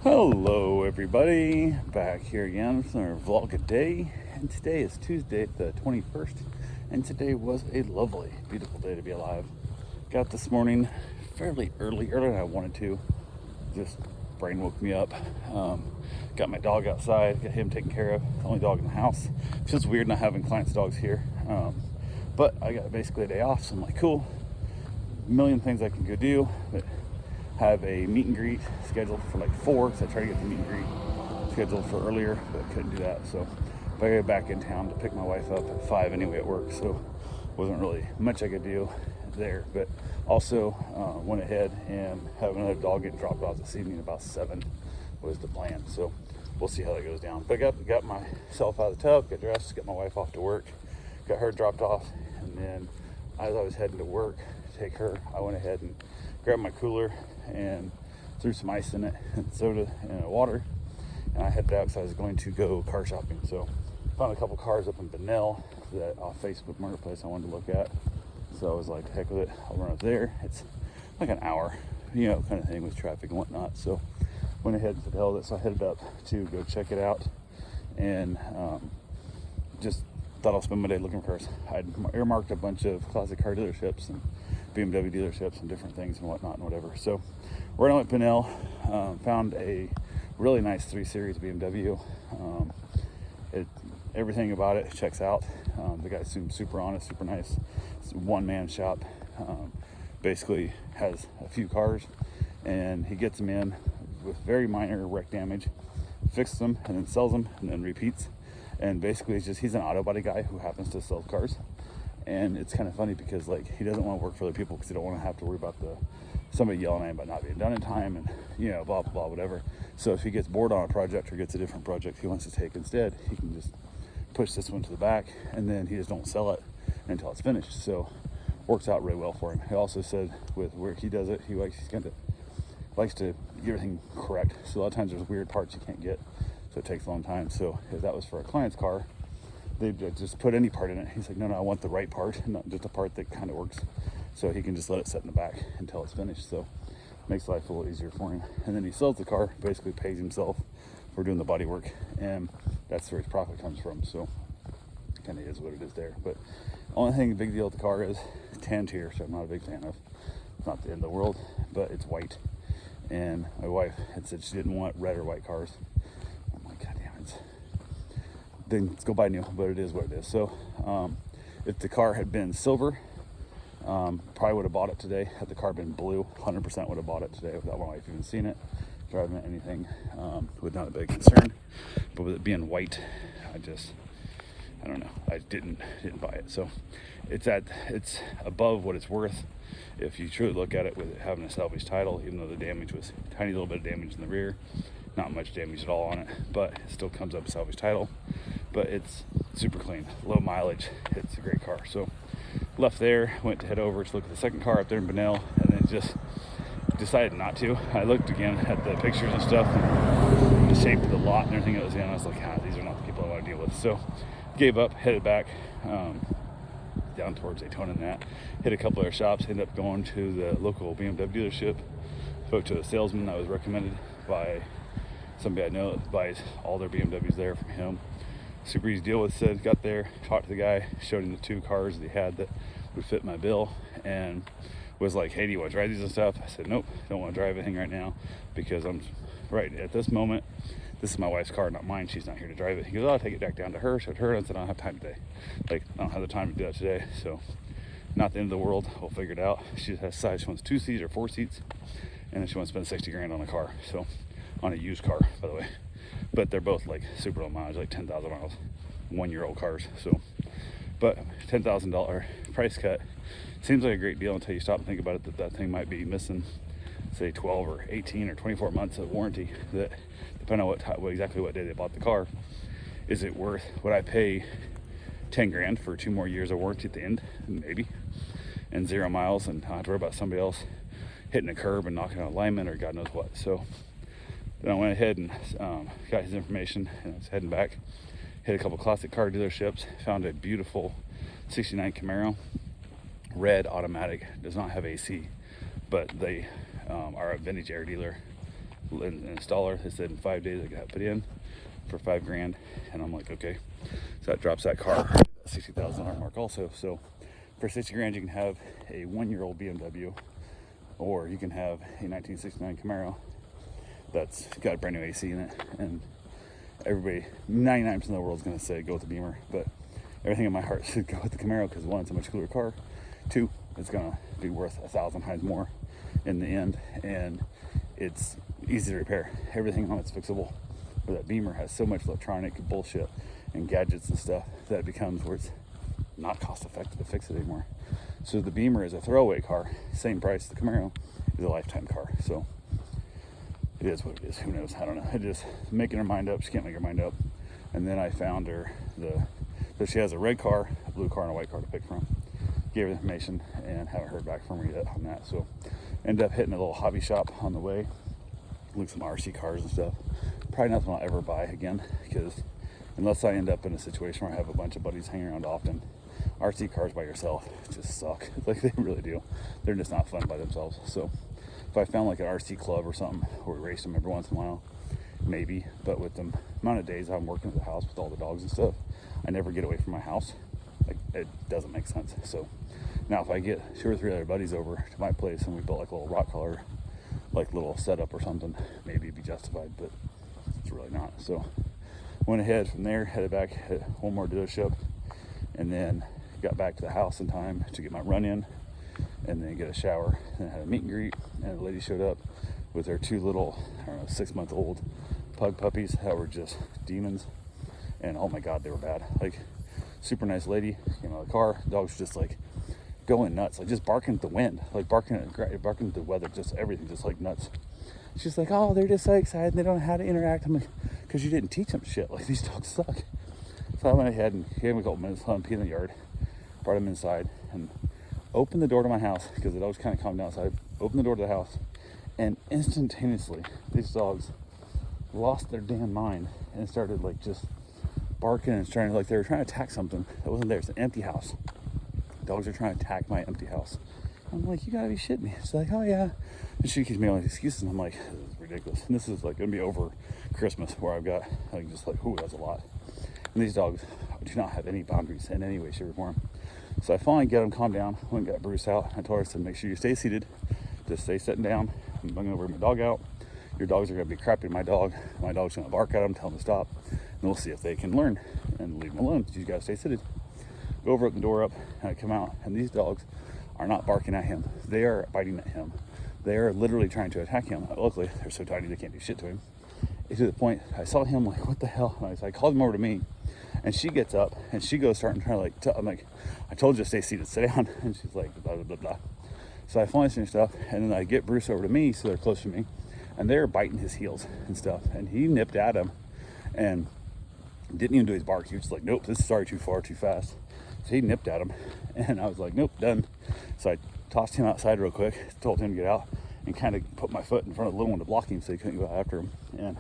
Hello everybody, back here again for our vlog a day, and today is Tuesday the 21st, and today was a lovely, beautiful day to be alive. Got up this morning fairly earlier than I wanted to, just brain woke me up. Got my dog outside, got him taken care of, the only dog in the house. Feels weird not having clients' dogs here, but I got basically a day off, so I'm like, cool, a million things I can go do, but have a meet and greet scheduled for like 4, because I tried to get the meet and greet scheduled for earlier, but couldn't do that. So I got back in town to pick my wife up at 5 anyway at work, so wasn't really much I could do there. But also went ahead and have another dog get dropped off this evening about 7 was the plan. So we'll see how that goes down. But I got myself out of the tub, got dressed, got my wife off to work, got her dropped off, and then as I was heading to work to take her, I went ahead and grabbed my cooler and threw some ice in it and soda and water, and I headed out because I was going to go car shopping. So found a couple cars up in Benell that off Facebook Marketplace I wanted to look at. So I was like, heck with it, I'll run up there. It's like an hour, kind of thing with traffic and whatnot. So went ahead and said hell with it. So I headed up to go check it out, and just thought I'll spend my day looking for cars. I'd earmarked a bunch of classic car dealerships and BMW dealerships and different things and whatnot and whatever. So right on at Benell, found a really nice 3 Series BMW. Everything about it checks out. The guy seemed super honest, super nice. It's a one-man shop. Basically has a few cars, and he gets them in with very minor wreck damage, fixes them, and then sells them, and then repeats. And basically he's an auto body guy who happens to sell cars. And it's kind of funny because he doesn't want to work for other people because he don't want to have to worry about somebody yelling at him about not being done in time and blah blah blah whatever. So if he gets bored on a project or gets a different project he wants to take instead, he can just push this one to the back, and then he just don't sell it until it's finished. So works out really well for him. He also said with where he does it, he likes to get everything correct. So a lot of times there's weird parts you can't get, so it takes a long time. So if that was for a client's car, they just put any part in it. He's like, no, I want the right part, not just a part that kind of works. So he can just let it sit in the back until it's finished. So makes life a little easier for him. And then he sells the car, basically pays himself for doing the body work, and that's where his profit comes from. So kind of is what it is there. But only thing big deal with the car is tanned here, so I'm not a big fan of. It's not the end of the world, but it's white. And my wife had said she didn't want red or white cars. I'm like, God damn it. Then let's go buy new, but it is what it is. So if the car had been silver, probably would have bought it today. Had the car been blue, 100% would have bought it today without my wife even seeing it, driving it, anything. Would not a big concern. But with it being white, I don't know, I didn't buy it. So it's above what it's worth if you truly look at it with it having a salvage title, even though the damage was a tiny little bit of damage in the rear, not much damage at all on it, but it still comes up salvage title. But it's super clean, low mileage. It's a great car. So left there, went to head over to look at the second car up there in Benell, and then just decided not to. I looked again at the pictures and stuff, and the shape of the lot and everything that was in. I was like, these are not the people I want to deal with. So gave up, headed back down towards Daytona and that. Hit a couple other shops, ended up going to the local BMW dealership. Spoke to a salesman that was recommended by somebody I know that buys all their BMWs there from him. Super easy deal with it. Got there, talked to the guy, showed him the 2 cars that he had that would fit my bill, and was like, hey, do you want to drive these and stuff? I said, nope, don't want to drive anything right now because I'm right at this moment. This is my wife's car, not mine. She's not here to drive it. He goes, I'll take it back down to her. Showed her, and I said, I don't have time today. I don't have the time to do that today. So not the end of the world. We'll figure it out. She has decided she wants 2 seats or 4 seats, and then she wants to spend 60 grand on a car. So on a used car, by the way. But they're both super low mileage, like 10,000 miles, 1-year-old cars. So, but $10,000 price cut seems like a great deal until you stop and think about it, that thing might be missing, say, 12 or 18 or 24 months of warranty. That, depending on exactly what day they bought the car, is it worth, would I pay 10 grand for 2 more years of warranty at the end? Maybe. And 0 miles, and not have to worry about somebody else hitting a curb and knocking out a lineman or God knows what. So then I went ahead and got his information, and I was heading back. Hit a couple classic car dealerships, found a beautiful 69 Camaro, red, automatic, does not have AC, but they are a vintage air dealer. an installer. They said in 5 days I could have it put in for $5,000, and I'm like, okay. So that drops that car $60,000 mark also. So for $60,000 you can have a 1-year-old BMW, or you can have a 1969 Camaro that's got a brand new AC in it. And everybody, 99% of the world is going to say go with the Beamer, but everything in my heart should go with the Camaro, because one, it's a much cooler car. Two, it's going to be worth 1,000 times more in the end, and it's easy to repair. Everything on it's fixable. Where that Beamer has so much electronic bullshit and gadgets and stuff that it becomes where it's not cost effective to fix it anymore. So the Beamer is a throwaway car, same price. The Camaro is a lifetime car. So it is what it is. Who knows? I don't know. It just making her mind up. She can't make her mind up. And then I found her so she has a red car, a blue car, and a white car to pick from. Gave her the information and haven't heard back from her yet on that. So ended up hitting a little hobby shop on the way. Look at some RC cars and stuff. Probably nothing I'll ever buy again, because unless I end up in a situation where I have a bunch of buddies hanging around often, RC cars by yourself just suck. Like, they really do. They're just not fun by themselves. So if I found like an RC club or something where we race them every once in a while, maybe. But with the amount of days I'm working at the house with all the dogs and stuff, I never get away from my house. Like, it doesn't make sense. So now if I get 2 or 3 other buddies over to my place and we built like a little rock collar, like little setup or something, maybe it'd be justified, but it's really not. So went ahead from there, headed back, hit one more dealership, and then got back to the house in time to get my run in and then get a shower. And I had a meet and greet, and a lady showed up with her 2 little, I don't know, 6-month-old pug puppies that were just demons. And oh my God, they were bad. Like, super nice lady, came out of the car, dogs just like going nuts, like just barking at the wind, like barking at the weather, just everything, just like nuts. She's like, oh, they're just so excited, they don't know how to interact. I'm like, because you didn't teach them shit. Like, these dogs suck. So I went ahead and gave him a couple minutes, let him pee in the yard, brought him inside, and opened the door to my house, because the dogs kind of calmed down. So I opened the door to the house, and instantaneously, these dogs lost their damn mind and started like just barking and trying to, like, they were trying to attack something that wasn't there. It's an empty house. Dogs are trying to attack my empty house. I'm like, you gotta be shitting me. She's like, oh yeah. And she keeps me all these excuses, and I'm like, this is ridiculous. And this is like gonna be over Christmas, where I've got like just like, ooh, that's a lot. And these dogs do not have any boundaries in any way, shape, or form. So I finally get them calmed down. Went and got Bruce out. I told her, I said, make sure you stay seated. Just stay sitting down. I'm gonna bring my dog out. Your dogs are gonna be crappy to my dog. My dog's gonna bark at them, tell them to stop, and we'll see if they can learn and leave them alone. You gotta stay seated. Go over, open the door up, and I come out, and these dogs are not barking at him. They are biting at him. They are literally trying to attack him. Luckily, they're so tiny they can't do shit to him. It's to the point, I saw him like, what the hell? And I called him over to me, and she gets up, and she goes starting to try to like, I'm like, I told you to stay seated, sit down. And she's like, blah, blah, blah, blah. So I finally finished up, and then I get Bruce over to me, so they're close to me, and they're biting his heels and stuff. And he nipped at him, and didn't even do his bark. He was just like, nope, this is already too far, too fast. So he nipped at him, and I was like, nope, done. So I tossed him outside real quick, told him to get out, and kind of put my foot in front of the little one to block him so he couldn't go after him. And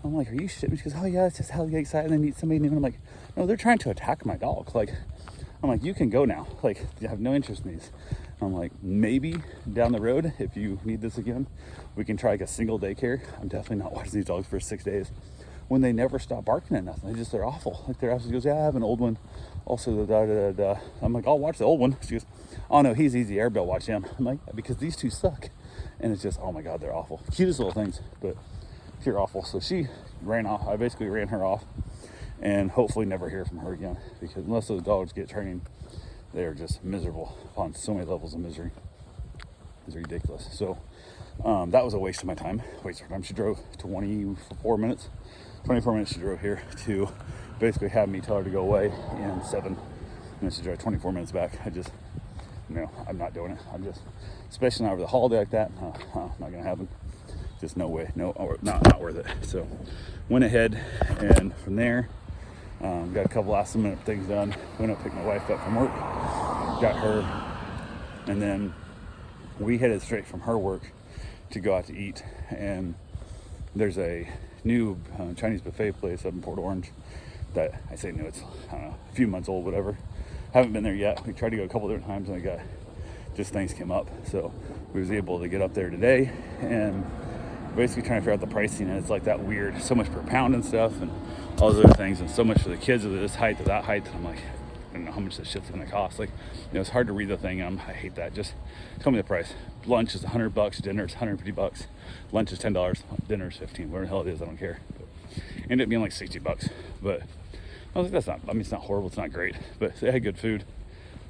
I'm like, are you shitting me? She goes, oh yeah, it's just how they get excited and they meet somebody new. And I'm like, no, they're trying to attack my dog. Like, I'm like, you can go now. Like, you have no interest in these. I'm like, maybe down the road, if you need this again, we can try like a single daycare. I'm definitely not watching these dogs for 6 days when they never stop barking at nothing. They're awful. Like, they're absolutely, she goes, yeah, I have an old one. Also, da. I'm like, I'll watch the old one. She goes, oh no, he's easy. Everybody watch him. I'm like, because these two suck. And it's just, oh my God, they're awful. Cutest little things, but pure awful. So she ran off. I basically ran her off, and hopefully never hear from her again, because unless those dogs get training, they are just miserable upon so many levels of misery. It's ridiculous. So that was a waste of my time. She drove 24 minutes she drove here to basically have me tell her to go away in 7 minutes. She drove 24 minutes back. I'm not doing it. Especially not over the holiday like that. Not gonna happen. Just no way. Not worth it. So went ahead, and from there, got a couple last minute things done. Went up, picked my wife up from work, got her, and then we headed straight from her work to go out to eat. And there's a new Chinese buffet place up in Port Orange that, I say new, it's, I don't know, a few months old, whatever. Haven't been there yet. We tried to go a couple different times, and things came up. So we was able to get up there today and basically trying to figure out the pricing, and it's like that weird, so much per pound and stuff, and all those other things, and so much for the kids of this height to that height. And I'm like, I don't know how much this shit's gonna cost. Like, it's hard to read the thing. I hate that. Just tell me the price. Lunch is $100, dinner is $150. Lunch is $10, dinner is $15. Whatever the hell it is, I don't care. But ended up being like $60. But I was like, that's not. I mean, it's not horrible. It's not great, but they had good food.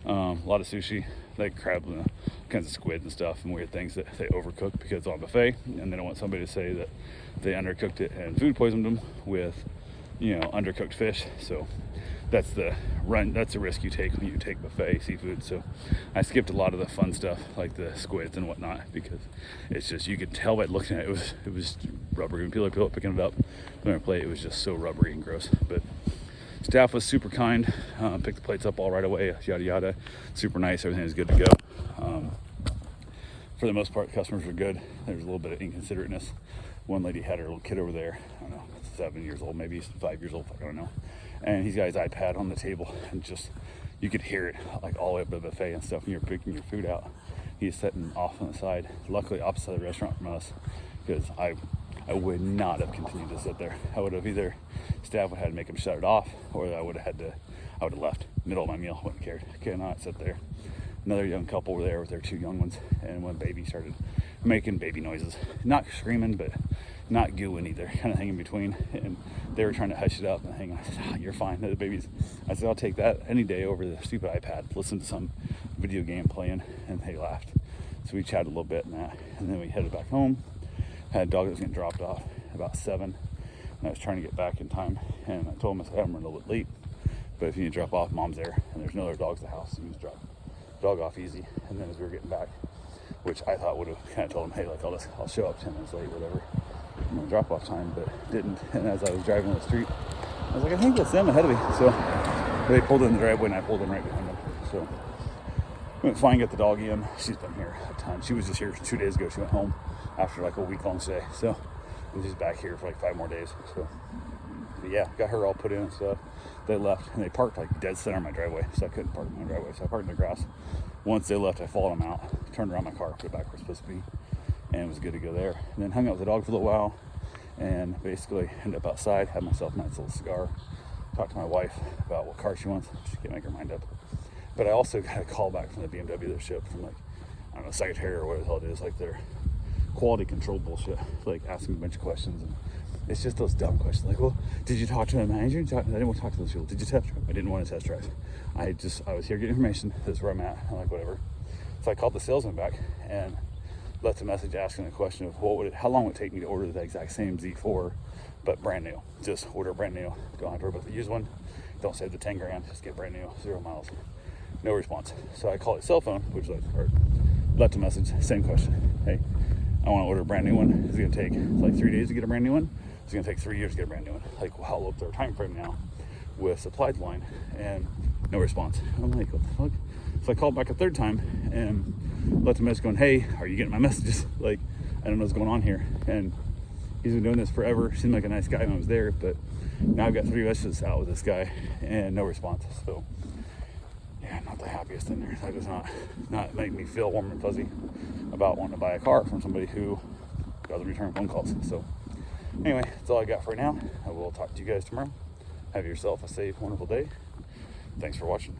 A lot of sushi, like crab and kinds of squid and stuff, and weird things that they overcook because it's on buffet, and they don't want somebody to say that they undercooked it and food poisoned them with, undercooked fish. So that's the risk you take when you take buffet seafood. So I skipped a lot of the fun stuff like the squids and whatnot, because it's just, you could tell by looking at it, it was rubbery. When people are picking it up on their plate, it was just so rubbery and gross. But staff was super kind, picked the plates up all right away, yada yada, super nice, everything was good to go. For the most part, customers were good. There was a little bit of inconsiderateness. One lady had her little kid over there, I don't know, 7 years old, maybe 5 years old, I don't know. And he's got his iPad on the table, and just, you could hear it like all the way up to the buffet and stuff, and you're picking your food out. He's sitting off on the side, luckily opposite the restaurant from us, because I would not have continued to sit there. I would have either, staff would have had to make him shut it off, or I would have left middle of my meal, wouldn't have cared. I cannot sit there. Another young couple were there with their 2 young ones, and when baby started making baby noises, not screaming, but not gooing either, kind of hanging in between, and they were trying to hush it up and hang on. I said, you're fine, the babies. I said, I'll take that any day over the stupid iPad, listen to some video game playing, and they laughed. So we chatted a little bit and then we headed back home. Had a dog that was getting dropped off about 7, and I was trying to get back in time, and I told him, I said, I'm running a little late, but if you need to drop off, mom's there, and there's no other dogs at the house, so you just drop dog off easy. And then as we were getting back, which I thought would have kind of told him, hey, like I'll show up 10 minutes late, whatever, drop off time, but didn't. And as I was driving on the street, I was like, I think that's them ahead of me. So they pulled in the driveway, and I pulled in right behind them. So went fine, got the doggy in. She's been here a ton. She was just here 2 days ago. She went home after like a week-long stay, so she's back here for like 5 more days. So but yeah, got her all put in and stuff. They left, and they parked like dead center in my driveway, so I couldn't park in my driveway, so I parked in the grass. Once they left, I followed them out, turned around my car, put it back where it's supposed to be, and it was good to go there. And then hung out with the dog for a little while, and basically ended up outside, had myself a nice little cigar, talked to my wife about what car she wants. She can't make her mind up. But I also got a call back from the BMW dealership, from like, I don't know, Secretary or whatever the hell it is, like their quality control bullshit, like asking a bunch of questions. And it's just those dumb questions, like, well, did you talk to the manager? I didn't want to talk to those people. Did you test drive? I didn't want to test drive. I was here to get information. This is where I'm at. I'm like, whatever. So I called the salesman back and left a message asking a question of how long would it take me to order the exact same Z4, but brand new. Just order brand new. Don't have to worry about the used one. Don't save the 10 grand. Just get brand new, 0 miles. No response. So I called his cell phone, or left a message, same question. Hey, I want to order a brand new one. It's going to take like 3 days to get a brand new one. It's going to take 3 years to get a brand new one. Like, how low is our time frame now with supplied line? And no response. I'm like, what the fuck? So I called back a third time and left a message going, hey, are you getting my messages? Like, I don't know what's going on here. And he's been doing this forever. Seemed like a nice guy when I was there, but now I've got 3 messages out with this guy and no response. So yeah, not the happiest in there. That does not make me feel warm and fuzzy about wanting to buy a car from somebody who doesn't return phone calls. So anyway, that's all I got for now. I will talk to you guys tomorrow. Have yourself a safe, wonderful day. Thanks for watching.